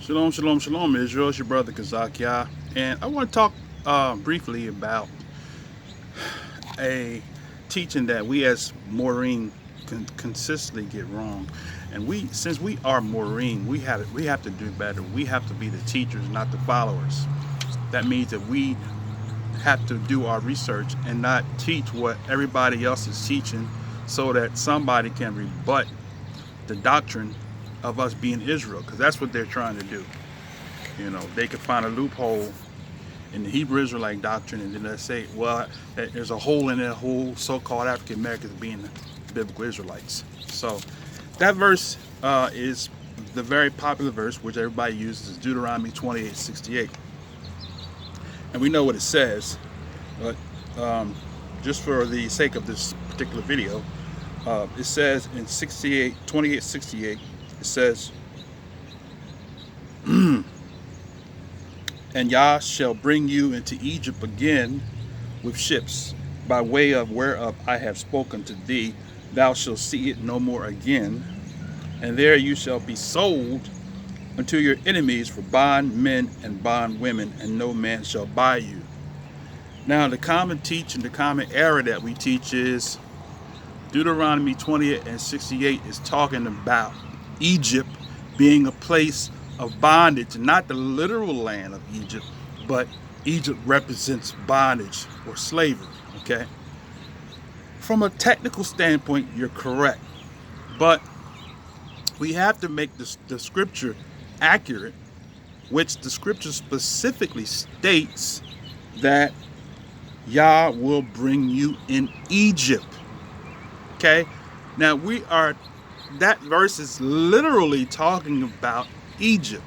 Shalom, shalom, shalom, Israel. It's your brother Kazakia, and I want to talk briefly about a teaching that we as Maureen consistently get wrong. And since we are Maureen, we have to do better. We have to be the teachers, not the followers. That means that we have to do our research and not teach what everybody else is teaching, so that somebody can rebut the doctrine of us being Israel, because that's what they're trying to do. They could find a loophole in the Hebrew Israelite doctrine, and then they say, well, there's a hole in that whole so-called African Americans being the biblical Israelites. So that verse is the very popular verse, which everybody uses, is Deuteronomy 28:68. And we know what it says, but just for the sake of this particular video, it says in 28:68, it says, and Yah shall bring you into Egypt again with ships, by way of whereof I have spoken to thee. Thou shalt see it no more again. And there you shall be sold unto your enemies for bondmen and bondwomen, and no man shall buy you. Now, the common teaching, the common error that we teach is Deuteronomy 28:68 is talking about Egypt being a place of bondage, not the literal land of Egypt, but Egypt represents bondage or slavery. Okay, from a technical standpoint, you're correct, but we have to make the scripture accurate, which the scripture specifically states that Yah will bring you in Egypt. Okay, now that verse is literally talking about Egypt.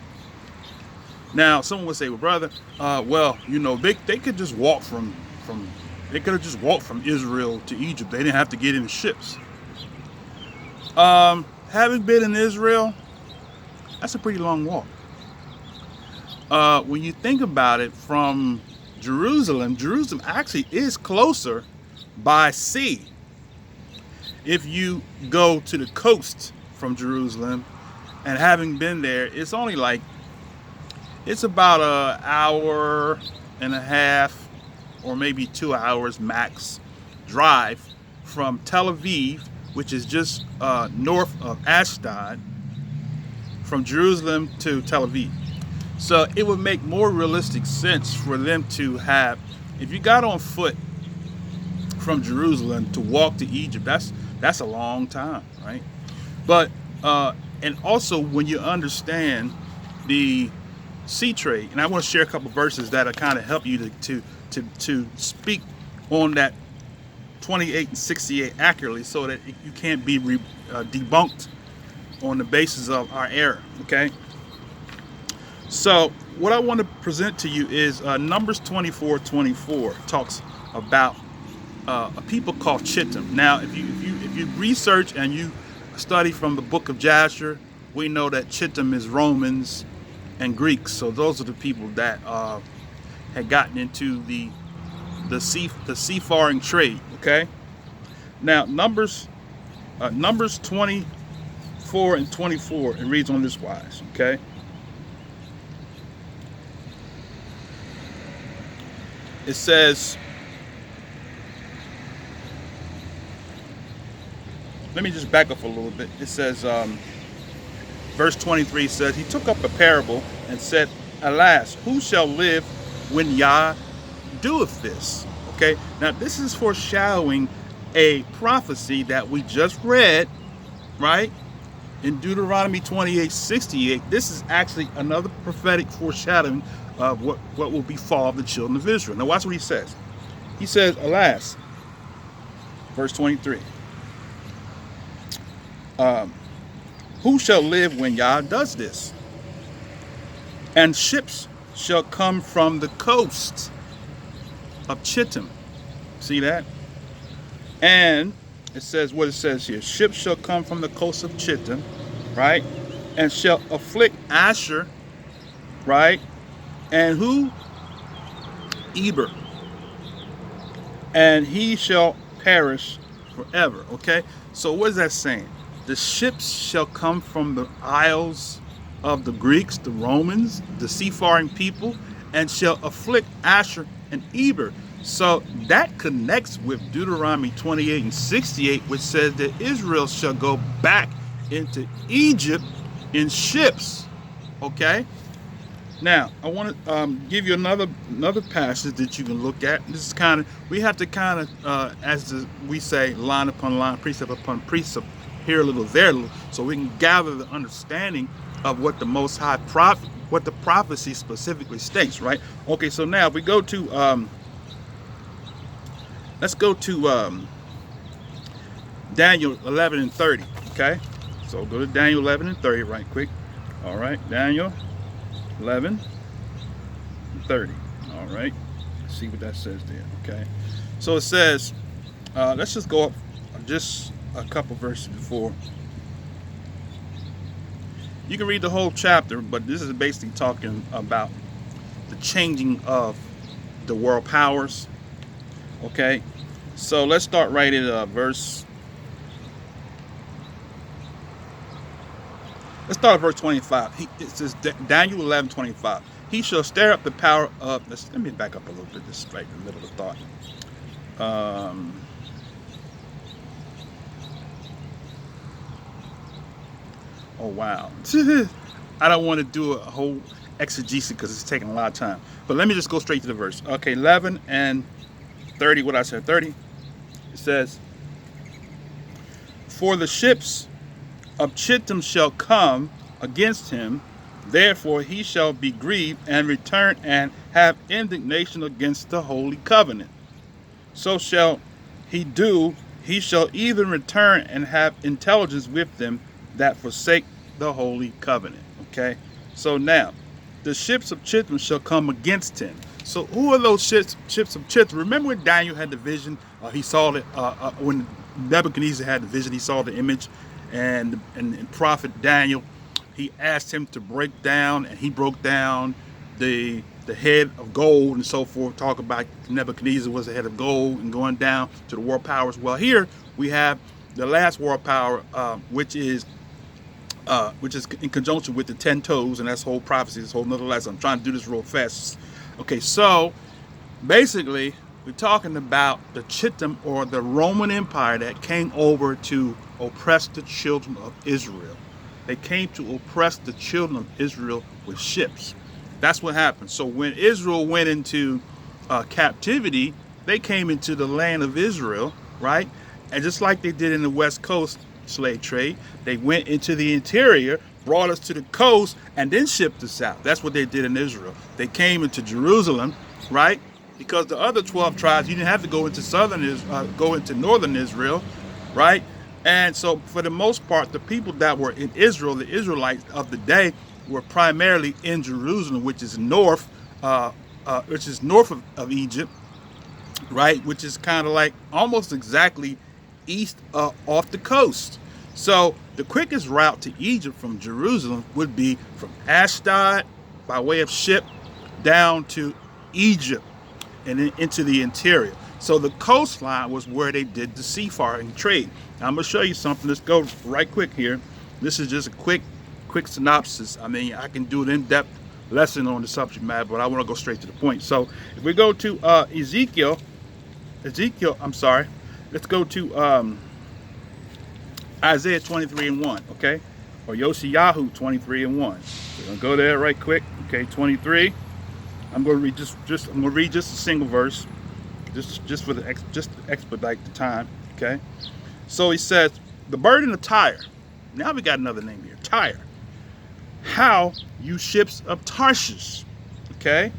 Now, someone would say, well, brother, they could just walk they could have just walked from Israel to Egypt. They didn't have to get in ships. Having been in Israel, that's a pretty long walk. When you think about it, from Jerusalem actually is closer by sea. If you go to the coast from Jerusalem, and having been there, it's about an hour and a half or maybe 2 hours max drive from Tel Aviv, which is just north of Ashdod, from Jerusalem to Tel Aviv. So it would make more realistic sense for them to have, if you got on foot from Jerusalem to walk to Egypt, that's a long time, right? But and also, when you understand the sea trade, and I want to share a couple verses that'll kind of help you to speak on that 28:68 accurately, so that you can't be debunked on the basis of our error. Okay. So what I want to present to you is Numbers 24:24 talks about a people called Chittim. Now, if you research and you study from the book of Jasher, we know that Chittim is Romans and Greeks. So those are the people that had gotten into the seafaring trade. Okay. Now, Numbers 24:24, it reads on this wise. Okay. It says, let me just back up a little bit. It says, verse 23 says, he took up a parable and said, alas, who shall live when Yah doeth this? Okay, now this is foreshadowing a prophecy that we just read, right? In Deuteronomy 28:68. This is actually another prophetic foreshadowing of what will befall the children of Israel. Now watch what he says. He says, alas, verse 23. Who shall live when Yah does this? And ships shall come from the coast of Chittim. See that? And it says what it says here. Ships shall come from the coast of Chittim, right? And shall afflict Asher, right? And who? Eber. And he shall perish forever. Okay? So what is that saying? The ships shall come from the isles of the Greeks, the Romans, the seafaring people, and shall afflict Asher and Eber. So that connects with Deuteronomy 28 and 68, which says that Israel shall go back into Egypt in ships. Okay? Now, I want to give you another passage that you can look at. This is kind of, we have to kind of, we say, line upon line, precept upon precept, here a little, there a little, so we can gather the understanding of what the Most High what the prophecy specifically states, right? Okay, so now if we go to, let's go to Daniel 11 and 30, okay? So go to Daniel 11 and 30 right quick. All right, Daniel 11 and 30. All right, let's see what that says there. Okay, so it says, let's just go up just a couple verses before. You can read the whole chapter, but this is basically talking about the changing of the world powers. Okay, so let's start right at verse. Let's start at verse 25. It says, Daniel 11:25. He shall stir up the power of. Let me back up a little bit. This is right in the middle of the thought. Oh wow. I don't want to do a whole exegesis because it's taking a lot of time. But let me just go straight to the verse. Okay, 11 and 30. What I said, 30. It says, for the ships of Chittim shall come against him, therefore he shall be grieved and return and have indignation against the holy covenant. So shall he do, he shall even return and have intelligence with them that forsake the holy covenant. Okay, so now the ships of Chittim shall come against him. So who are those ships of Chittim? Remember when Daniel had the vision? He saw it when Nebuchadnezzar had the vision. He saw the image. And prophet Daniel, he asked him to break down, and he broke down the head of gold and so forth. Talk about Nebuchadnezzar was the head of gold and going down to the world powers. Well, here we have the last world power, which is in conjunction with the 10 toes, and that's whole prophecy. This whole another lesson. I'm trying to do this real fast. Okay, so basically we're talking about the Chittim, or the Roman Empire, that came over to oppress the children of Israel. They came to oppress the children of Israel with ships. That's what happened. So when Israel went into captivity, they came into the land of Israel, right? And just like they did in the West Coast slave trade, they went into the interior, brought us to the coast, and then shipped us out. That's what they did in Israel. They came into Jerusalem, right? Because the other 12 tribes, you didn't have to go into northern Israel, right? And so for the most part, the people that were in Israel, the Israelites of the day, were primarily in Jerusalem, which is north of Egypt, right? Which is kind of like almost exactly east off the coast. So the quickest route to Egypt from Jerusalem would be from Ashdod by way of ship down to Egypt and then into the interior. So the coastline was where they did the seafaring trade. Now, I'm going to show you something. Let's go right quick here. This is just a quick synopsis. I mean, I can do an in-depth lesson on the subject matter, but I want to go straight to the point. So if we go to Ezekiel, let's go to Isaiah 23 and 1, okay? Or Yoshiyahu 23 and 1. We're going to go there right quick. Okay, 23. I'm going to read just a single verse, just to expedite the time. Okay, so he says, the burden of Tyre. Now we got another name here, Tyre. How, you ships of Tarshish? Okay,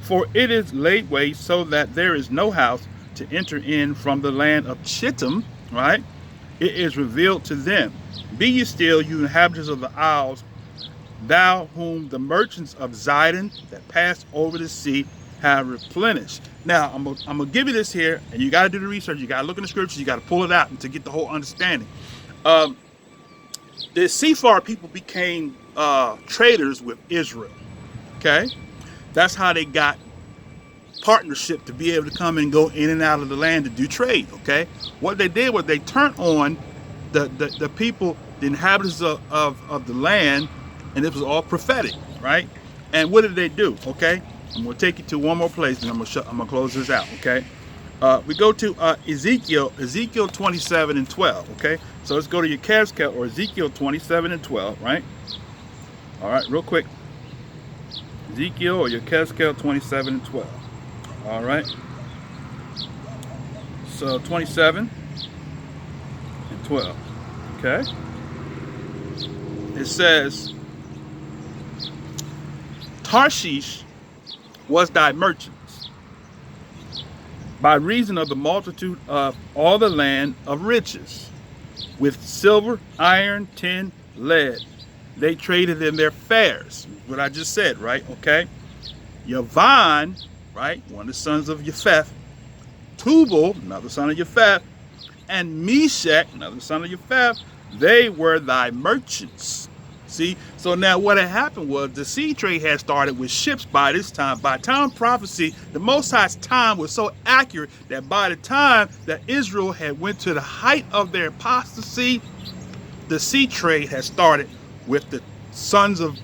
for it is laid waste, so that there is no house to enter in from the land of Chittim. Right, it is revealed to them. Be ye still, you inhabitants of the isles, thou whom the merchants of Zidon that passed over the sea have replenished. Now, I'm gonna give you this here, and you got to do the research. You got to look in the scriptures. You got to pull it out and to get the whole understanding. The seafarer people became traders with Israel. Okay, that's how they got partnership to be able to come and go in and out of the land to do trade. Okay, what they did was they turned on the people, the inhabitants of the land, And this was all prophetic, right? And what did they do? Okay, I'm going to take you to one more place, and I'm going to close this out. Okay, we go to Ezekiel 27 and 12. Okay, so let's go to your Cascade or Ezekiel 27 and 12. Right. All right, real quick. Ezekiel or your Cascade 27 and 12. All right. So 27 and 12. Okay. It says, Tarshish was thy merchants, by reason of the multitude of all the land of riches, with silver, iron, tin, lead. They traded in their fairs. What I just said, right? Okay. Yavan, right? One of the sons of Japheth. Tubal, another son of Japheth. And Meshach, another son of Japheth. They were thy merchants. See, so now what had happened was the sea trade had started with ships by this time. By time prophecy, the Most High's time was so accurate that by the time that Israel had went to the height of their apostasy, the sea trade had started with the sons of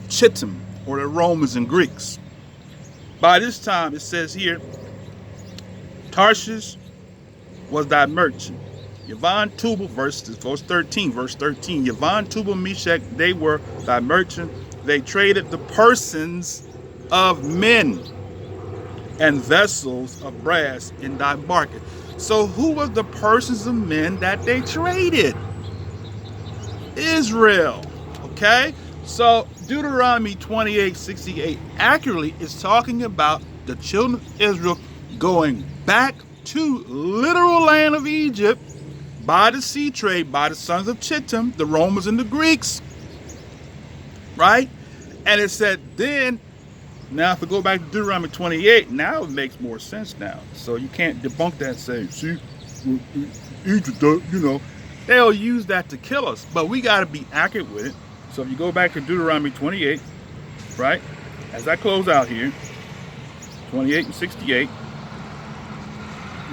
Chittim, or the Romans and Greeks. By this time, it says here, Tarshish was thy merchant. Yavan, Tubal, verse 13. Yavan, Tubal, Meshach, they were thy merchant. They traded the persons of men and vessels of brass in thy market. So who was the persons of men that they traded? Israel. Okay? So Deuteronomy 28:68 accurately is talking about the children of Israel going back to literal land of Egypt by the sea trade, by the sons of Chittim, the Romans and the Greeks, right? And it said then, now if we go back to Deuteronomy 28, now it makes more sense now. So you can't debunk that and say, see, Egypt, you know, they'll use that to kill us, but we got to be accurate with it. So if you go back to Deuteronomy 28, right, as I close out here, 28 and 68,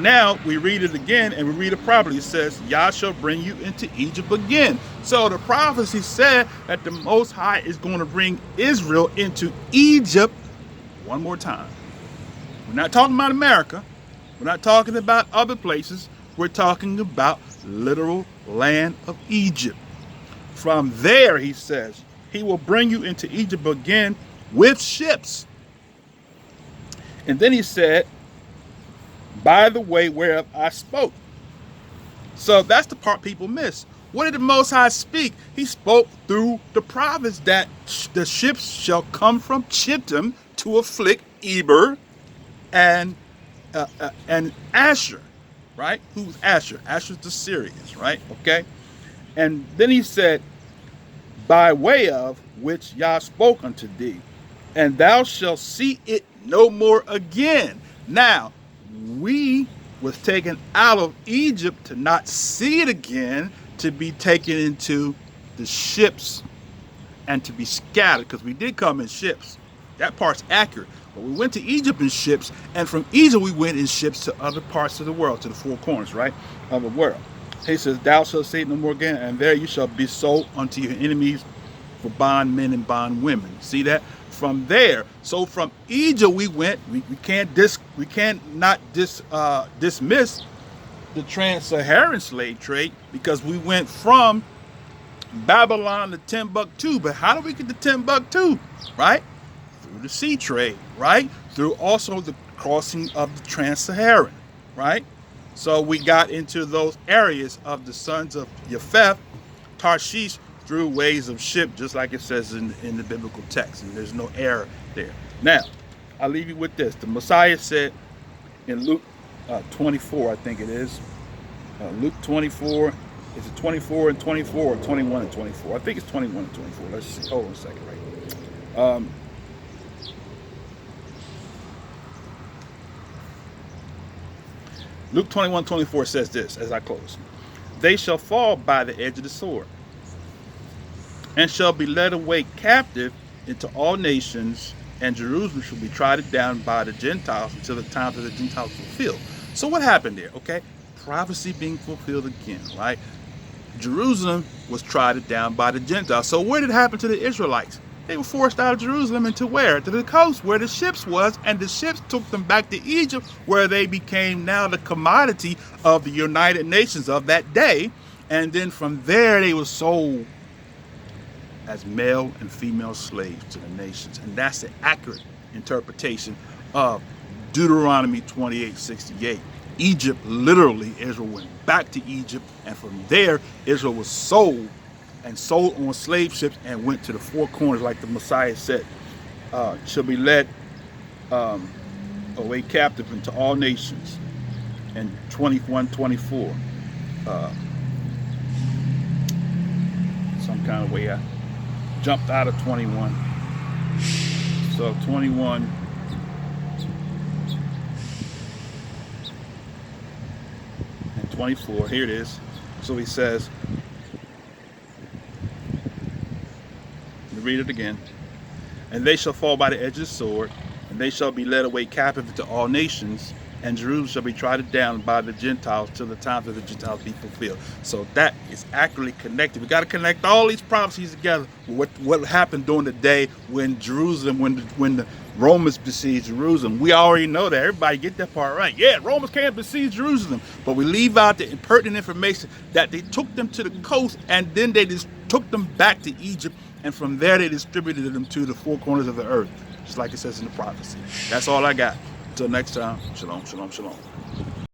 now we read it again and we read it properly. It says, Yah shall bring you into Egypt again. So the prophecy said that the Most High is going to bring Israel into Egypt one more time. We're not talking about America. We're not talking about other places. We're talking about literal land of Egypt. From there, he says, he will bring you into Egypt again with ships. And then he said, by the way whereof I spoke. So that's the part people miss. What did the Most High speak? He spoke through the prophets that the ships shall come from Chittim to afflict Eber and Asher, right? Who's Asher? Asher's the Syrians, right? Okay. And then he said, by way of which Yah spoke unto thee, and thou shalt see it no more again. Now, we was taken out of Egypt to not see it again, to be taken into the ships and to be scattered, because we did come in ships. That part's accurate. But we went to Egypt in ships, and from Egypt we went in ships to other parts of the world, to the four corners, right, of the world. He says, thou shalt see it no more again, and there you shall be sold unto your enemies for bondmen and bondwomen. See that? From there, so from Egypt we went. We can't dismiss the trans-Saharan slave trade, because we went from Babylon to Timbuktu. But how do we get to Timbuktu? Right? Through the sea trade, right? Through also the crossing of the trans-Saharan, right? So we got into those areas of the sons of Japheth, Tarshish, through ways of ship, just like it says in the biblical text, and there's no error there. Now, I'll leave you with this. The Messiah said in Luke 24, I think it is. Luke 24, is it 24 and 24 or 21 and 24? I think it's 21 and 24. Let's see. Hold on a second, right? Luke 21:24 says this, as I close. They shall fall by the edge of the sword, and shall be led away captive into all nations, and Jerusalem shall be trodden down by the Gentiles until the times of the Gentiles fulfilled. So what happened there? Okay, prophecy being fulfilled again, right? Jerusalem was trodden down by the Gentiles. So what did happen to the Israelites? They were forced out of Jerusalem into where? To the coast where the ships was, and the ships took them back to Egypt, where they became now the commodity of the United Nations of that day. And then from there they were sold as male and female slaves to the nations. And that's the accurate interpretation of Deuteronomy 28:68. Egypt, literally, Israel went back to Egypt, and from there Israel was sold on slave ships and went to the four corners, like the Messiah said, shall be led away captive into all nations. And 21:24, some kind of way I jumped out of 21. So 21 and 24, here it is. So he says, read it again. And they shall fall by the edge of the sword, and they shall be led away captive into all nations, and Jerusalem shall be trodden down by the Gentiles till the times of the Gentiles be fulfilled. So that is accurately connected. We got to connect all these prophecies together with what happened during the day when Jerusalem, when the Romans besieged Jerusalem. We already know that. Everybody get that part right. Yeah, Romans can't besiege Jerusalem, but we leave out the pertinent information that they took them to the coast, and then they just took them back to Egypt, and from there they distributed them to the four corners of the earth, just like it says in the prophecy. That's all I got. Until next time, shalom, shalom, shalom.